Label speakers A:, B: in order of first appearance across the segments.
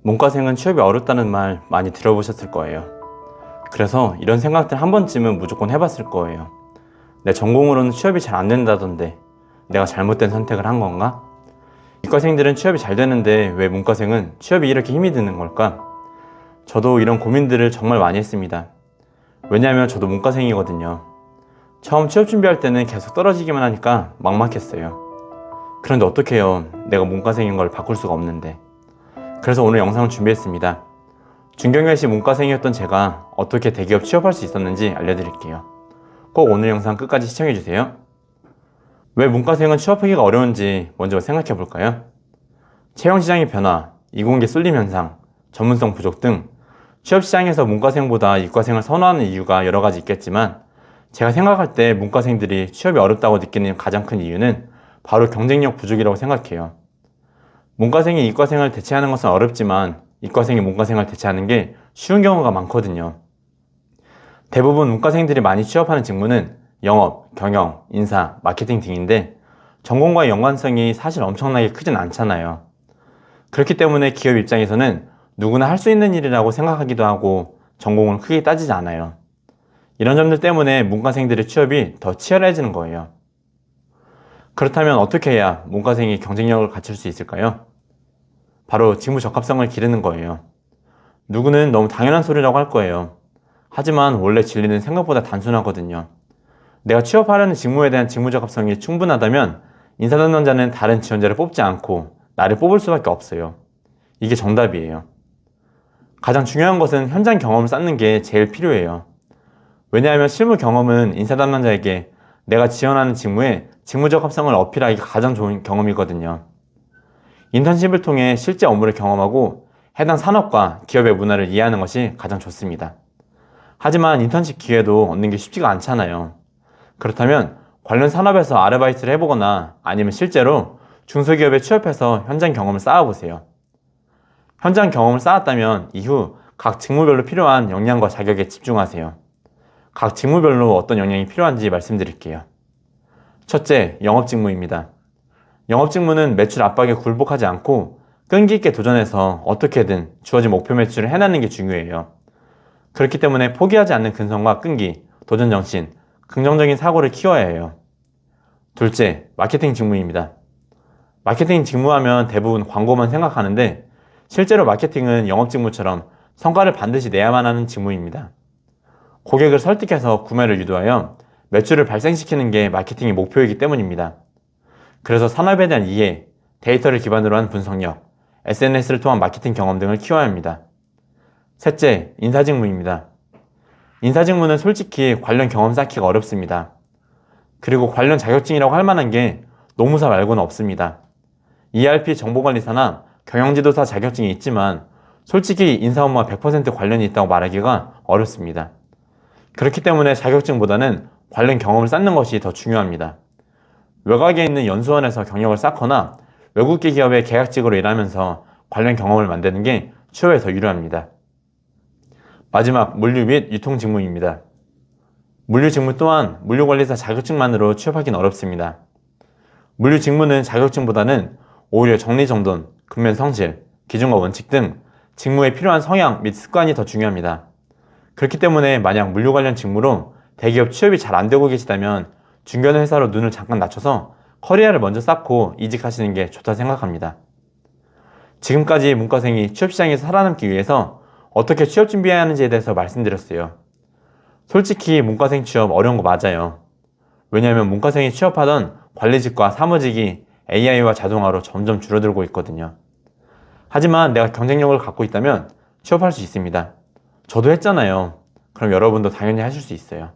A: 문과생은 취업이 어렵다는 말 많이 들어보셨을 거예요. 그래서 이런 생각들 한 번쯤은 무조건 해봤을 거예요. 내 전공으로는 취업이 잘 안 된다던데 내가 잘못된 선택을 한 건가? 이과생들은 취업이 잘 되는데 왜 문과생은 취업이 이렇게 힘이 드는 걸까? 저도 이런 고민들을 정말 많이 했습니다. 왜냐하면 저도 문과생이거든요. 처음 취업 준비할 때는 계속 떨어지기만 하니까 막막했어요. 그런데 어떻게 해요? 내가 문과생인 걸 바꿀 수가 없는데. 그래서 오늘 영상을 준비했습니다. 중경외시 문과생이었던 제가 어떻게 대기업 취업할 수 있었는지 알려드릴게요. 꼭 오늘 영상 끝까지 시청해주세요. 왜 문과생은 취업하기가 어려운지 먼저 생각해볼까요? 채용시장의 변화, 이공계 쏠림 현상, 전문성 부족 등 취업시장에서 문과생보다 이과생을 선호하는 이유가 여러 가지 있겠지만 제가 생각할 때 문과생들이 취업이 어렵다고 느끼는 가장 큰 이유는 바로 경쟁력 부족이라고 생각해요. 문과생이 이과생을 대체하는 것은 어렵지만 이과생이 문과생을 대체하는 게 쉬운 경우가 많거든요. 대부분 문과생들이 많이 취업하는 직무는 영업, 경영, 인사, 마케팅 등인데 전공과의 연관성이 사실 엄청나게 크진 않잖아요. 그렇기 때문에 기업 입장에서는 누구나 할 수 있는 일이라고 생각하기도 하고 전공을 크게 따지지 않아요. 이런 점들 때문에 문과생들의 취업이 더 치열해지는 거예요. 그렇다면 어떻게 해야 문과생이 경쟁력을 갖출 수 있을까요? 바로 직무 적합성을 기르는 거예요. 누구는 너무 당연한 소리라고 할 거예요. 하지만 원래 진리는 생각보다 단순하거든요. 내가 취업하려는 직무에 대한 직무 적합성이 충분하다면 인사 담당자는 다른 지원자를 뽑지 않고 나를 뽑을 수밖에 없어요. 이게 정답이에요. 가장 중요한 것은 현장 경험을 쌓는 게 제일 필요해요. 왜냐하면 실무 경험은 인사 담당자에게 내가 지원하는 직무에 직무 적합성을 어필하기가 가장 좋은 경험이거든요. 인턴십을 통해 실제 업무를 경험하고 해당 산업과 기업의 문화를 이해하는 것이 가장 좋습니다. 하지만 인턴십 기회도 얻는 게 쉽지가 않잖아요. 그렇다면 관련 산업에서 아르바이트를 해보거나 아니면 실제로 중소기업에 취업해서 현장 경험을 쌓아보세요. 현장 경험을 쌓았다면 이후 각 직무별로 필요한 역량과 자격에 집중하세요. 각 직무별로 어떤 역량이 필요한지 말씀드릴게요. 첫째, 영업 직무입니다. 영업 직무는 매출 압박에 굴복하지 않고 끈기 있게 도전해서 어떻게든 주어진 목표 매출을 해내는 게 중요해요. 그렇기 때문에 포기하지 않는 근성과 끈기, 도전 정신, 긍정적인 사고를 키워야 해요. 둘째, 마케팅 직무입니다. 마케팅 직무하면 대부분 광고만 생각하는데 실제로 마케팅은 영업 직무처럼 성과를 반드시 내야만 하는 직무입니다. 고객을 설득해서 구매를 유도하여 매출을 발생시키는 게 마케팅의 목표이기 때문입니다. 그래서 산업에 대한 이해, 데이터를 기반으로 한 분석력, SNS를 통한 마케팅 경험 등을 키워야 합니다. 셋째, 인사직무입니다. 인사직무는 솔직히 관련 경험 쌓기가 어렵습니다. 그리고 관련 자격증이라고 할 만한 게 노무사 말고는 없습니다. ERP 정보관리사나 경영지도사 자격증이 있지만 솔직히 인사 업무와 100% 관련이 있다고 말하기가 어렵습니다. 그렇기 때문에 자격증보다는 관련 경험을 쌓는 것이 더 중요합니다. 외곽에 있는 연수원에서 경력을 쌓거나 외국계 기업의 계약직으로 일하면서 관련 경험을 만드는 게 취업에 더 유리합니다. 마지막, 물류 및 유통 직무입니다. 물류 직무 또한 물류관리사 자격증만으로 취업하기는 어렵습니다. 물류 직무는 자격증보다는 오히려 정리정돈, 근면 성실, 기준과 원칙 등 직무에 필요한 성향 및 습관이 더 중요합니다. 그렇기 때문에 만약 물류 관련 직무로 대기업 취업이 잘 안 되고 계시다면 중견 회사로 눈을 잠깐 낮춰서 커리어를 먼저 쌓고 이직하시는 게 좋다 생각합니다. 지금까지 문과생이 취업시장에서 살아남기 위해서 어떻게 취업 준비해야 하는지에 대해서 말씀드렸어요. 솔직히 문과생 취업 어려운 거 맞아요. 왜냐하면 문과생이 취업하던 관리직과 사무직이 AI와 자동화로 점점 줄어들고 있거든요. 하지만 내가 경쟁력을 갖고 있다면 취업할 수 있습니다. 저도 했잖아요. 그럼 여러분도 당연히 하실 수 있어요.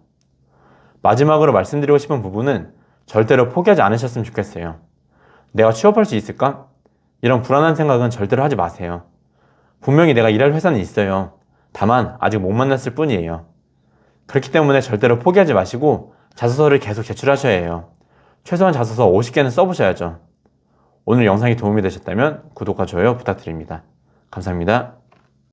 A: 마지막으로 말씀드리고 싶은 부분은 절대로 포기하지 않으셨으면 좋겠어요. 내가 취업할 수 있을까? 이런 불안한 생각은 절대로 하지 마세요. 분명히 내가 일할 회사는 있어요. 다만 아직 못 만났을 뿐이에요. 그렇기 때문에 절대로 포기하지 마시고 자소서를 계속 제출하셔야 해요. 최소한 자소서 50개는 써보셔야죠. 오늘 영상이 도움이 되셨다면 구독과 좋아요 부탁드립니다. 감사합니다.